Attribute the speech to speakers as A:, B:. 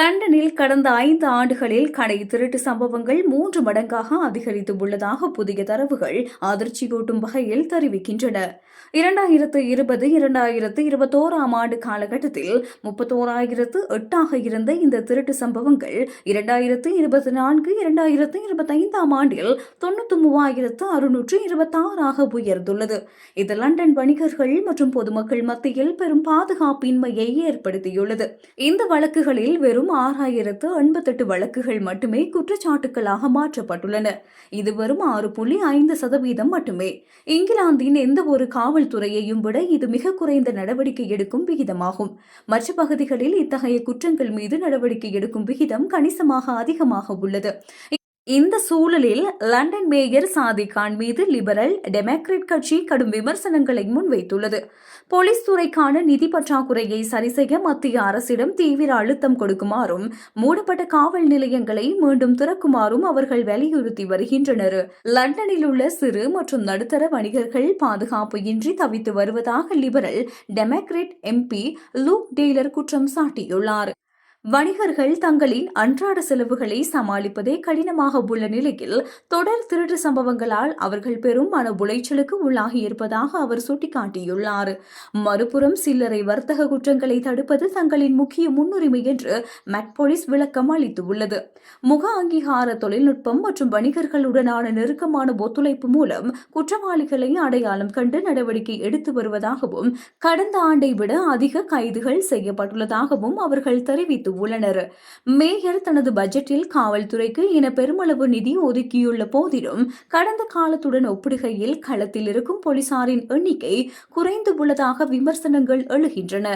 A: லண்டனில் கடந்த 5 ஆண்டுகளில் கடை திருட்டு சம்பவங்கள் 3 மடங்காக அதிகரித்துள்ளதாக புதிய தரவுகள் அதிர்ச்சியூட்டும் வகையில் தெரிவிக்கின்றன. 2020-2021 ஆண்டு காலகட்டத்தில் 31,008 இருந்த இந்த திருட்டு சம்பவங்கள் 2024-2025 ஆண்டில் 93,626 உயர்ந்துள்ளது. இது லண்டன் வணிகர்கள் மற்றும் பொதுமக்கள் மத்தியில் பெரும் பாதுகாப்பின்மையை ஏற்படுத்தியுள்ளது. இந்த வழக்குகளில் வெறும் 6,088 வழக்குகள் மட்டுமே குற்றச்சாட்டுகளாக மாற்றப்பட்டுள்ளன. இது வெறும் 6.5% மட்டுமே. இங்கிலாந்தின் எந்த ஒரு காவல்துறையையும் விட இது மிக குறைந்த நடவடிக்கை எடுக்கும் விகிதமாகும். மற்ற பகுதிகளில் இத்தகைய குற்றங்கள் மீது நடவடிக்கை எடுக்கும் விகிதம் கணிசமாக அதிகமாக உள்ளது. இந்த சூழலில் லண்டன் மேயர் சாதிக் கான் மீது லிபரல் டெமோக்ராட் கட்சி கடும் விமர்சனங்களை முன்வைத்துள்ளது. போலீஸ் துறைக்கான நிதி பற்றாக்குறையை சரிசெய்ய மத்திய அரசிடம் தீவிர அழுத்தம் கொடுக்குமாறும் மூடப்பட்ட காவல் நிலையங்களை மீண்டும் திறக்குமாறும் அவர்கள் வலியுறுத்தி வருகின்றனர். லண்டனில் உள்ள சிறு மற்றும் நடுத்தர வணிகர்கள் பாதுகாப்பு இன்றி தவித்து வருவதாக Liberal Democrat MP Luke Taylor குற்றம் சாட்டியுள்ளார். வணிகர்கள் தங்களின் அன்றாட செலவுகளை சமாளிப்பதே கடினமாக உள்ள நிலையில் தொடர் திருட்டு சம்பவங்களால் அவர்கள் பெரும் மன உளைச்சலுக்கு உள்ளாகியிருப்பதாக அவர் சுட்டிக்காட்டியுள்ளார். மறுபுறம் சில்லறை வர்த்தக குற்றங்களை தடுப்பது தங்களின் முக்கிய முன்னுரிமை என்று மெட் போலீஸ் விளக்கம் அளித்துள்ளது. முக அங்கீகார தொழில்நுட்பம் மற்றும் வணிகர்களுடனான நெருக்கமான ஒத்துழைப்பு மூலம் குற்றவாளிகளை அடையாளம் கண்டு நடவடிக்கை எடுத்து வருவதாகவும் கடந்த ஆண்டை விட அதிக கைதுகள் செய்யப்பட்டுள்ளதாகவும் அவர்கள் தெரிவித்துள்ளனர். மேயர் தனது பட்ஜெட்டில் காவல்துறைக்கு என பெருமளவு நிதி ஒதுக்கியுள்ள போதிலும் கடந்த காலத்துடன் ஒப்பிடுகையில் களத்தில் இருக்கும் போலீசாரின் எண்ணிக்கை குறைந்து உள்ளதாக விமர்சனங்கள் எழுகின்றன.